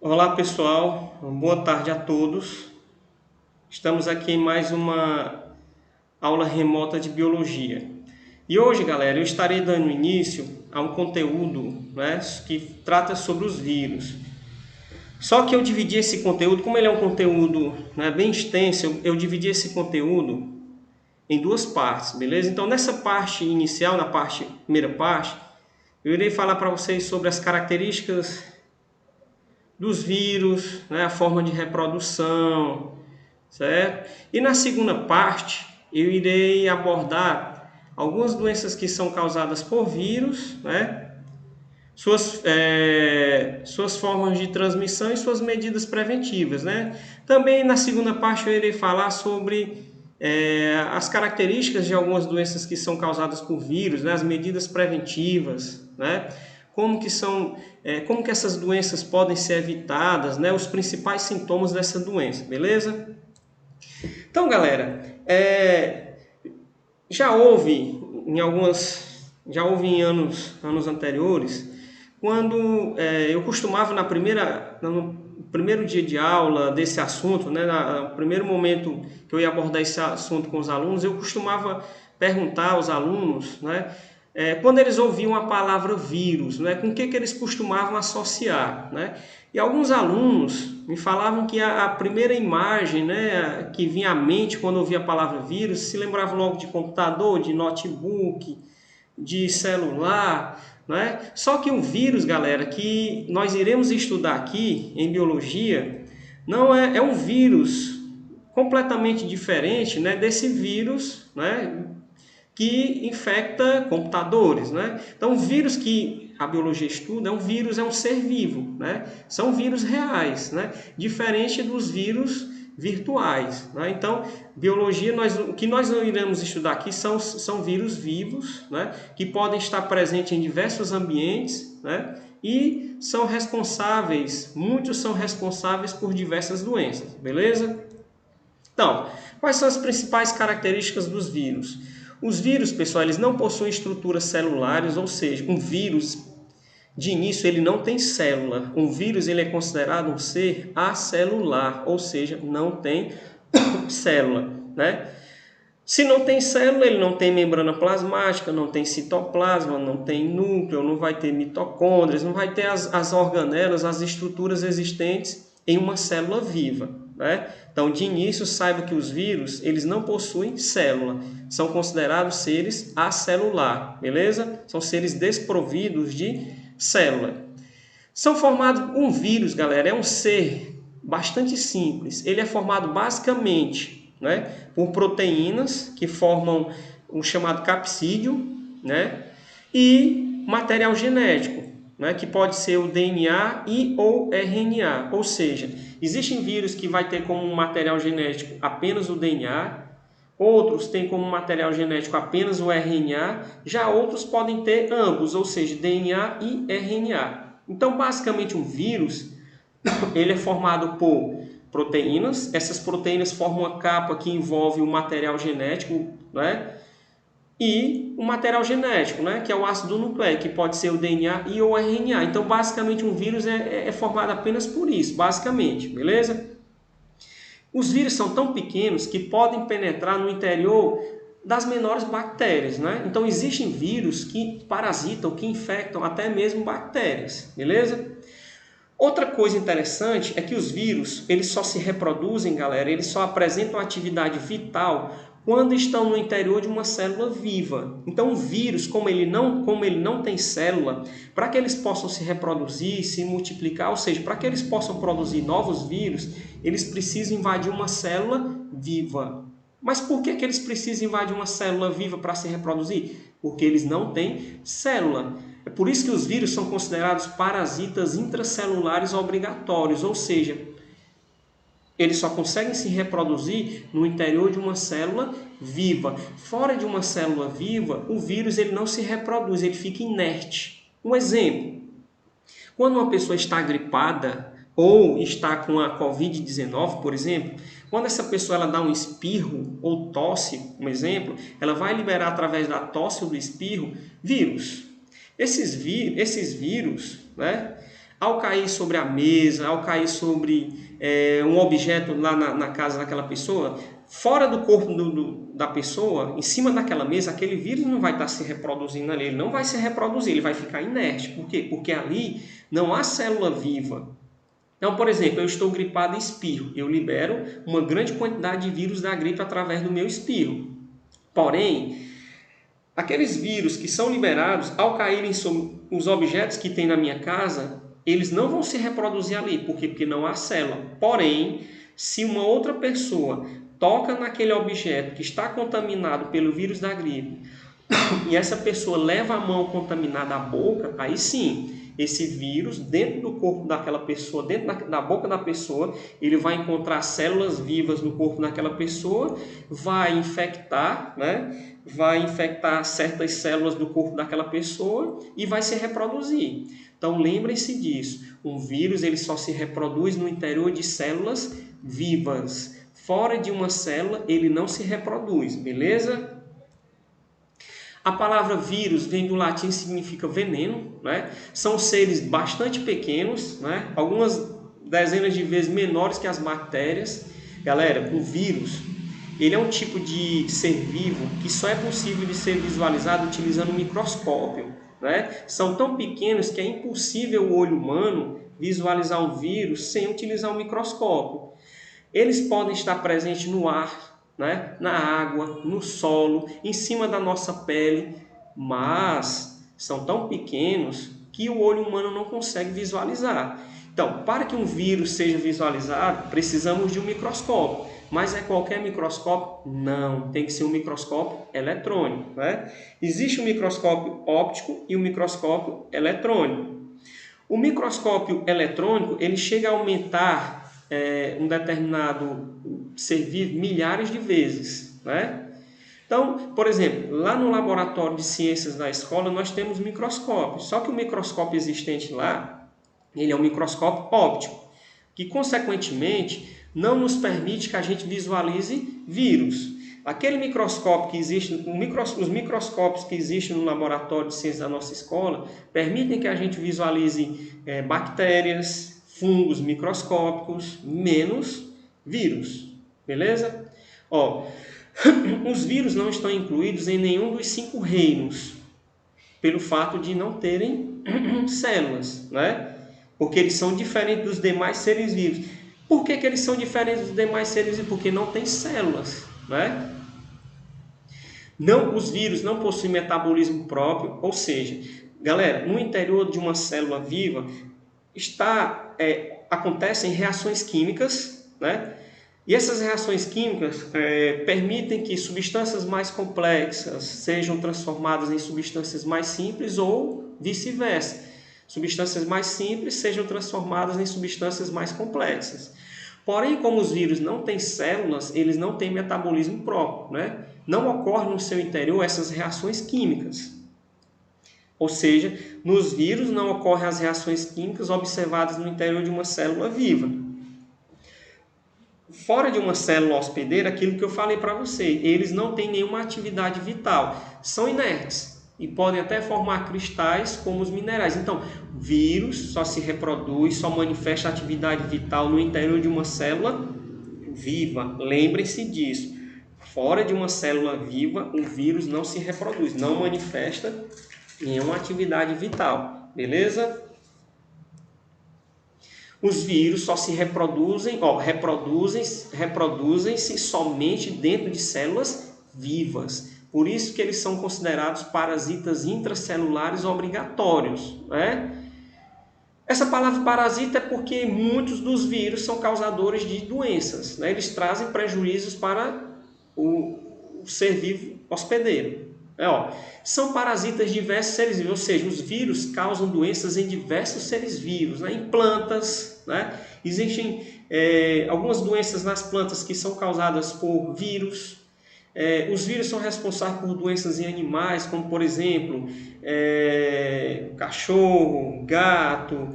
Olá pessoal, boa tarde a todos. Estamos aqui em mais uma aula remota de biologia. E hoje, galera, eu estarei dando início a um conteúdo, que trata sobre os vírus. Só que eu dividi esse conteúdo, como ele é um conteúdo, bem extenso, eu dividi esse conteúdo em duas partes, beleza? Então, nessa parte inicial, primeira parte, eu irei falar para vocês sobre as características dos vírus, a forma de reprodução, certo? E na segunda parte, eu irei abordar algumas doenças que são causadas por vírus, suas formas de transmissão e suas medidas preventivas, Também na segunda parte eu irei falar sobre as características de algumas doenças que são causadas por vírus, as medidas preventivas, como que essas doenças podem ser evitadas, os principais sintomas dessa doença, beleza? Então, galera, já houve em anos anteriores, quando eu costumava no primeiro dia de aula desse assunto, no primeiro momento que eu ia abordar esse assunto com os alunos, eu costumava perguntar aos alunos, quando eles ouviam a palavra vírus, com o que eles costumavam associar, E alguns alunos me falavam que a primeira imagem, que vinha à mente quando ouvia a palavra vírus, se lembrava logo de computador, de notebook, de celular, Só que o vírus, galera, que nós iremos estudar aqui em biologia, não é um vírus completamente diferente, desse vírus, que infecta computadores, Então, o vírus que a biologia estuda é um ser vivo, São vírus reais, Diferente dos vírus virtuais, Então, biologia, o que nós iremos estudar aqui são vírus vivos, Que podem estar presentes em diversos ambientes, E muitos são responsáveis por diversas doenças, beleza? Então, quais são as principais características dos vírus? Os vírus, pessoal, eles não possuem estruturas celulares, ou seja, um vírus, de início, ele não tem célula. Um vírus ele é considerado um ser acelular, ou seja, não tem célula, Se não tem célula, ele não tem membrana plasmática, não tem citoplasma, não tem núcleo, não vai ter mitocôndrias, não vai ter as organelas, as estruturas existentes em uma célula viva, Então, de início, saiba que os vírus, eles não possuem célula, são considerados seres acelular, beleza? São seres desprovidos de célula. Um vírus, galera, é um ser bastante simples. Ele é formado basicamente, por proteínas que formam o chamado capsídeo, e material genético, que pode ser o DNA e ou RNA, ou seja, existem vírus que vai ter como material genético apenas o DNA, outros têm como material genético apenas o RNA, já outros podem ter ambos, ou seja, DNA e RNA. Então, basicamente, um vírus ele é formado por proteínas, essas proteínas formam uma capa que envolve o material genético, e o material genético, que é o ácido nucleico, que pode ser o DNA e o RNA. Então, basicamente, um vírus é formado apenas por isso, basicamente, beleza? Os vírus são tão pequenos que podem penetrar no interior das menores bactérias, Então, existem vírus que parasitam, que infectam até mesmo bactérias, beleza? Outra coisa interessante é que os vírus, eles só se reproduzem, galera, eles só apresentam atividade vital quando estão no interior de uma célula viva. Então, o vírus, como ele não tem célula, para que eles possam se reproduzir, se multiplicar, ou seja, para que eles possam produzir novos vírus, eles precisam invadir uma célula viva. Mas por que eles precisam invadir uma célula viva para se reproduzir? Porque eles não têm célula. É por isso que os vírus são considerados parasitas intracelulares obrigatórios, ou seja, eles só conseguem se reproduzir no interior de uma célula viva. Fora de uma célula viva, o vírus ele não se reproduz, ele fica inerte. Um exemplo, quando uma pessoa está gripada ou está com a Covid-19, por exemplo, quando essa pessoa ela dá um espirro ou tosse, um exemplo, ela vai liberar através da tosse ou do espirro vírus. Esses vírus, Ao cair sobre a mesa, ao cair sobre um objeto lá na casa daquela pessoa, fora do corpo da pessoa, em cima daquela mesa, aquele vírus não vai estar se reproduzindo ali, ele não vai se reproduzir, ele vai ficar inerte. Por quê? Porque ali não há célula viva. Então, por exemplo, eu estou gripado e espirro, eu libero uma grande quantidade de vírus da gripe através do meu espirro. Porém, aqueles vírus que são liberados, ao caírem sobre os objetos que tem na minha casa, eles não vão se reproduzir ali. Por quê? Porque não há célula. Porém, se uma outra pessoa toca naquele objeto que está contaminado pelo vírus da gripe e essa pessoa leva a mão contaminada à boca, aí sim, esse vírus dentro do corpo daquela pessoa, dentro da boca da pessoa, ele vai encontrar células vivas no corpo daquela pessoa, vai infectar, né? Vai infectar certas células do corpo daquela pessoa e vai se reproduzir. Então lembrem-se disso, um vírus ele só se reproduz no interior de células vivas. Fora de uma célula ele não se reproduz, beleza? A palavra vírus vem do latim, significa veneno, né? São seres bastante pequenos, né? Algumas dezenas de vezes menores que as bactérias. Galera, o vírus, ele é um tipo de ser vivo que só é possível de ser visualizado utilizando um microscópio, né? São tão pequenos que é impossível o olho humano visualizar um vírus sem utilizar um microscópio. Eles podem estar presentes no ar, né? Na água, no solo, em cima da nossa pele, mas são tão pequenos que o olho humano não consegue visualizar. Então, para que um vírus seja visualizado, precisamos de um microscópio. Mas é qualquer microscópio? Não, tem que ser um microscópio eletrônico, né? Existe o microscópio óptico e o microscópio eletrônico. O microscópio eletrônico ele chega a aumentar um determinado ser vivo milhares de vezes, né? Então, por exemplo, lá no laboratório de ciências da escola nós temos microscópios, só que o microscópio existente lá, ele é um microscópio óptico, que consequentemente não nos permite que a gente visualize vírus. Aquele microscópio que existe, os microscópios que existem no laboratório de ciências da nossa escola permitem que a gente visualize bactérias, fungos microscópicos, menos vírus. Beleza? Ó, os vírus não estão incluídos em nenhum dos 5 reinos, pelo fato de não terem células, né? Porque eles são diferentes dos demais seres vivos. Por que eles são diferentes dos demais seres vivos? Porque não têm células, né? Não, os vírus não possuem metabolismo próprio, ou seja, galera, no interior de uma célula viva acontecem reações químicas, né? E essas reações químicas permitem que substâncias mais complexas sejam transformadas em substâncias mais simples ou vice-versa. Substâncias mais simples sejam transformadas em substâncias mais complexas. Porém, como os vírus não têm células, eles não têm metabolismo próprio, né? Não ocorrem no seu interior essas reações químicas. Ou seja, nos vírus não ocorrem as reações químicas observadas no interior de uma célula viva. Fora de uma célula hospedeira, aquilo que eu falei para você, eles não têm nenhuma atividade vital, são inertes e podem até formar cristais como os minerais. Então, vírus só se reproduz, só manifesta atividade vital no interior de uma célula viva. Lembrem-se disso. Fora de uma célula viva, o vírus não se reproduz, não manifesta nenhuma atividade vital. Beleza? Os vírus só se reproduzem-se somente dentro de células vivas. Por isso que eles são considerados parasitas intracelulares obrigatórios, né? Essa palavra parasita é porque muitos dos vírus são causadores de doenças, né? Eles trazem prejuízos para o ser vivo hospedeiro. São parasitas de diversos seres vivos, ou seja, os vírus causam doenças em diversos seres vivos, né? Em plantas, né? Existem algumas doenças nas plantas que são causadas por vírus. Os vírus são responsáveis por doenças em animais, como por exemplo, cachorro, gato,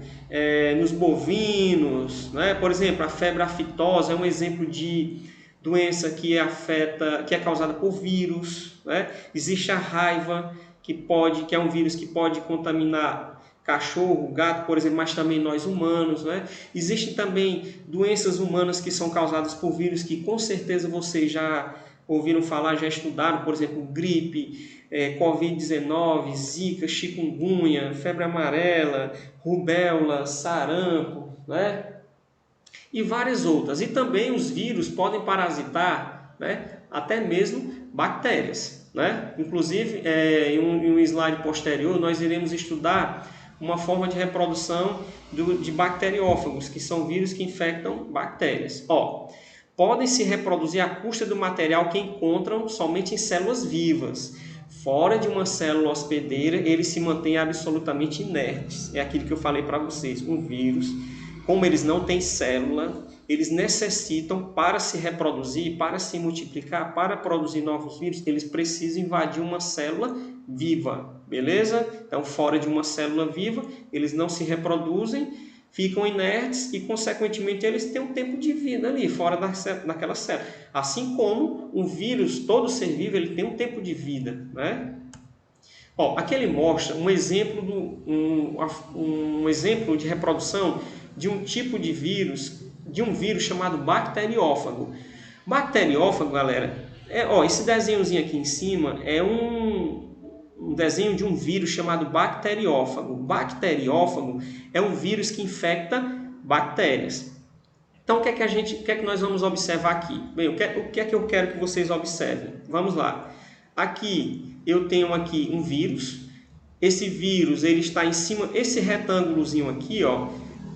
nos bovinos, né? Por exemplo, a febre aftosa é um exemplo de doença que é causada por vírus, né? Existe a raiva, que é um vírus que pode contaminar cachorro, gato, por exemplo, mas também nós humanos, né? Existem também doenças humanas que são causadas por vírus que com certeza vocês já ouviram falar, já estudaram, por exemplo, gripe, Covid-19, zika, chikungunya, febre amarela, rubéola, sarampo, né? E várias outras. E também os vírus podem parasitar, né, até mesmo bactérias, né? Inclusive, em um slide posterior, nós iremos estudar uma forma de reprodução de bacteriófagos, que são vírus que infectam bactérias. Podem se reproduzir à custa do material que encontram somente em células vivas. Fora de uma célula hospedeira, eles se mantêm absolutamente inertes. É aquilo que eu falei para vocês. Um vírus, como eles não têm célula, eles necessitam, para se reproduzir, para se multiplicar, para produzir novos vírus, eles precisam invadir uma célula viva, beleza? Então, fora de uma célula viva, eles não se reproduzem, ficam inertes e, consequentemente, eles têm um tempo de vida ali, fora daquela célula. Assim como um vírus, todo ser vivo, ele tem um tempo de vida, né? Aqui ele mostra um exemplo, um exemplo de reprodução de um tipo de vírus, de um vírus chamado bacteriófago. Bacteriófago, galera, esse desenhozinho aqui em cima é um desenho de um vírus chamado bacteriófago. Bacteriófago é um vírus que infecta bactérias. Então, o que é que nós vamos observar aqui? Bem, o que é que eu quero que vocês observem? Vamos lá. Aqui eu tenho aqui um vírus. Esse vírus ele está em cima, esse retângulozinho aqui,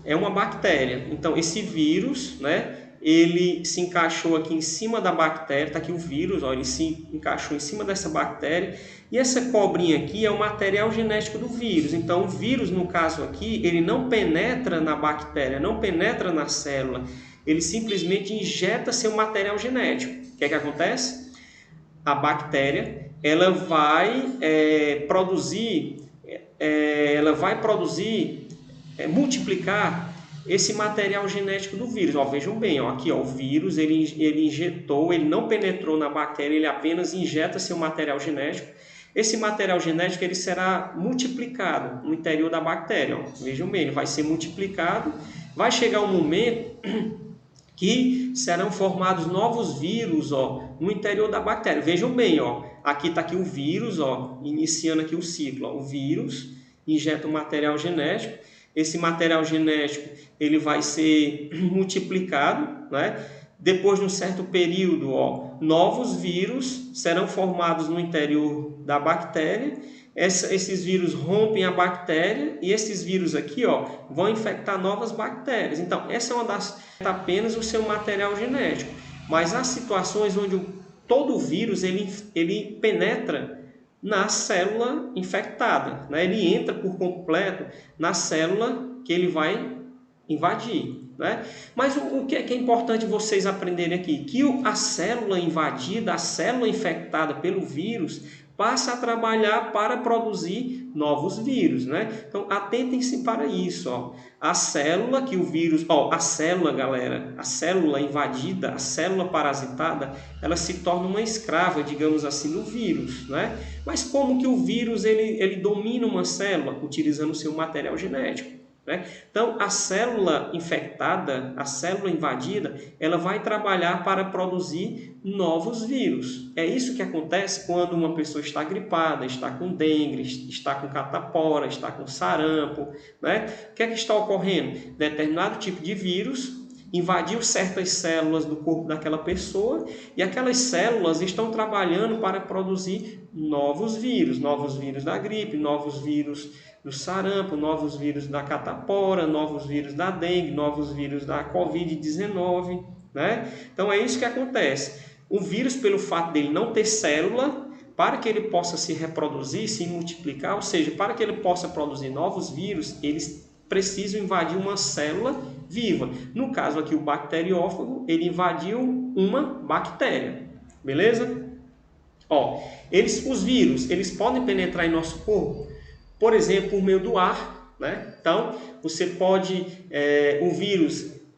é uma bactéria. Então, esse vírus, né, ele se encaixou aqui em cima da bactéria, está aqui o vírus, ele se encaixou em cima dessa bactéria, e essa cobrinha aqui é o material genético do vírus. Então, o vírus, no caso aqui, ele não penetra na bactéria, não penetra na célula, ele simplesmente injeta seu material genético. O que é que acontece? A bactéria, ela vai multiplicar esse material genético do vírus. Vejam bem, aqui o vírus ele injetou, ele não penetrou na bactéria, ele apenas injeta seu material genético. Esse material genético ele será multiplicado no interior da bactéria. Vejam bem, ele vai ser multiplicado, vai chegar um momento que serão formados novos vírus no interior da bactéria. Vejam bem, aqui está aqui o vírus, iniciando aqui o ciclo. O vírus injeta um material genético. Esse material genético ele vai ser multiplicado, né? Depois de um certo período, novos vírus serão formados no interior da bactéria. Esses vírus rompem a bactéria e esses vírus aqui vão infectar novas bactérias. Então, essa é uma das apenas o seu material genético. Mas há situações onde todo vírus ele penetra na célula infectada, né? Ele entra por completo na célula que ele vai invadir, né? Mas o que é importante vocês aprenderem aqui? Que a célula invadida, a célula infectada pelo vírus, passa a trabalhar para produzir novos vírus, né? Então, atentem-se para isso, A célula que o vírus... a célula, galera, a célula invadida, a célula parasitada, ela se torna uma escrava, digamos assim, do vírus, né? Mas como que o vírus ele domina uma célula? Utilizando o seu material genético, né? Então, a célula infectada, a célula invadida, ela vai trabalhar para produzir novos vírus. É isso que acontece quando uma pessoa está gripada, está com dengue, está com catapora, está com sarampo, né? O que é que está ocorrendo? Determinado tipo de vírus invadiu certas células do corpo daquela pessoa e aquelas células estão trabalhando para produzir novos vírus da gripe, novos vírus do sarampo, novos vírus da catapora, novos vírus da dengue, novos vírus da Covid-19, né? Então é isso que acontece. O vírus, pelo fato dele não ter célula, para que ele possa se reproduzir, se multiplicar, ou seja, para que ele possa produzir novos vírus, eles precisam invadir uma célula viva. No caso aqui, o bacteriófago, ele invadiu uma bactéria, beleza? Os vírus, eles podem penetrar em nosso corpo, por exemplo, por meio do ar, né? Então, você pode,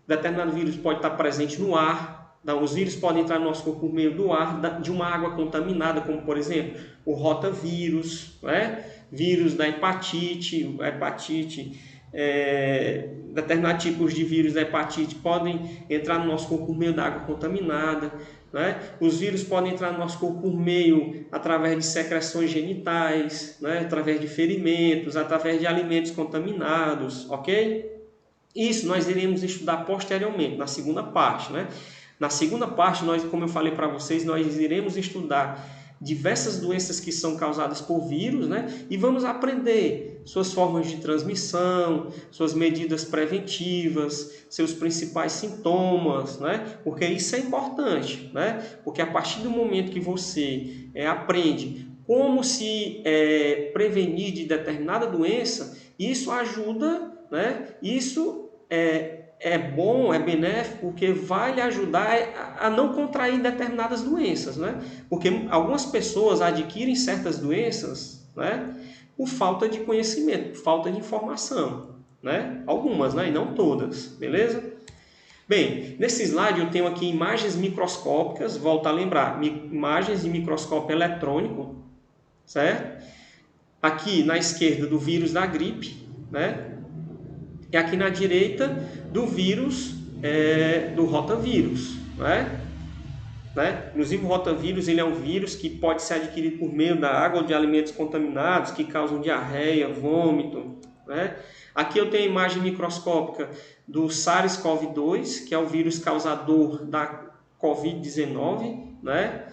determinado vírus pode estar presente no ar, Os vírus podem entrar no nosso corpo por meio do ar, de uma água contaminada, como por exemplo o rotavírus, né? Vírus da hepatite, determinados tipos de vírus da hepatite podem entrar no nosso corpo por meio da água contaminada, né? Os vírus podem entrar no nosso corpo por meio, através de secreções genitais, né? Através de ferimentos, através de alimentos contaminados, ok? Isso nós iremos estudar posteriormente, na segunda parte, né? Na segunda parte, como eu falei para vocês, nós iremos estudar diversas doenças que são causadas por vírus, né? E vamos aprender suas formas de transmissão, suas medidas preventivas, seus principais sintomas, né? Porque isso é importante, né? Porque a partir do momento que você aprende como se prevenir de determinada doença, isso ajuda, né? Isso é bom, é benéfico, porque vai lhe ajudar a não contrair determinadas doenças, né? Porque algumas pessoas adquirem certas doenças, né, por falta de conhecimento, por falta de informação, né? Algumas, né, e não todas, beleza? Bem, nesse slide eu tenho aqui imagens microscópicas, volto a lembrar, imagens de microscópio eletrônico, certo? Aqui na esquerda do vírus da gripe, né? E aqui na direita do vírus, do rotavírus, né? Inclusive o rotavírus ele é um vírus que pode ser adquirido por meio da água ou de alimentos contaminados que causam diarreia, vômito, né? Aqui eu tenho a imagem microscópica do SARS-CoV-2, que é o vírus causador da Covid-19, né?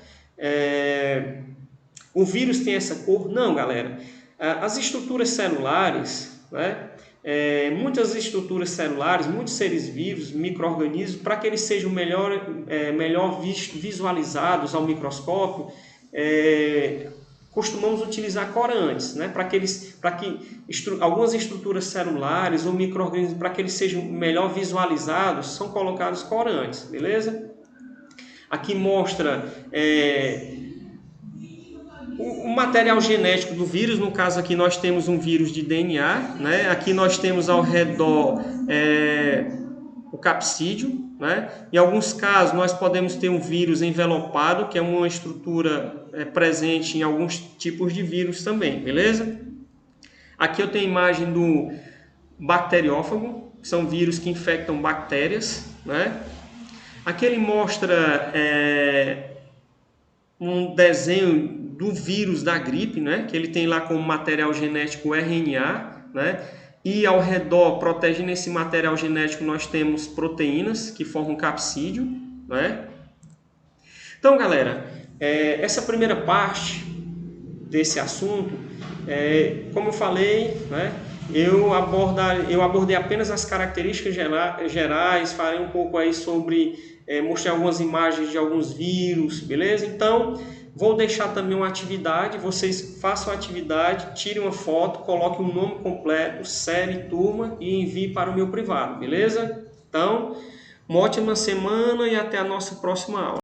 O vírus tem essa cor? Não, galera. As estruturas celulares, né? Muitas estruturas celulares, muitos seres vivos, micro-organismos, para que eles sejam melhor visualizados ao microscópio, costumamos utilizar corantes, né? Para que algumas estruturas celulares ou micro-organismos, para que eles sejam melhor visualizados, são colocados corantes, beleza? Aqui mostra o material genético do vírus. No caso aqui nós temos um vírus de DNA, né? Aqui nós temos ao redor o capsídeo, né? Em alguns casos nós podemos ter um vírus envelopado, que é uma estrutura presente em alguns tipos de vírus também, beleza? Aqui eu tenho a imagem do bacteriófago, que são vírus que infectam bactérias, né? Aqui ele mostra um desenho do vírus da gripe, né? Que ele tem lá como material genético o RNA, né? E ao redor, protegendo esse material genético, nós temos proteínas que formam capsídeo, né? Então, galera, essa primeira parte desse assunto, como eu falei, né? Eu abordei apenas as características gerais, falei um pouco aí sobre, mostrei algumas imagens de alguns vírus, beleza? Então, vou deixar também uma atividade, vocês façam a atividade, tirem uma foto, coloquem o nome completo, série, turma e enviem para o meu privado, beleza? Então, uma ótima semana e até a nossa próxima aula.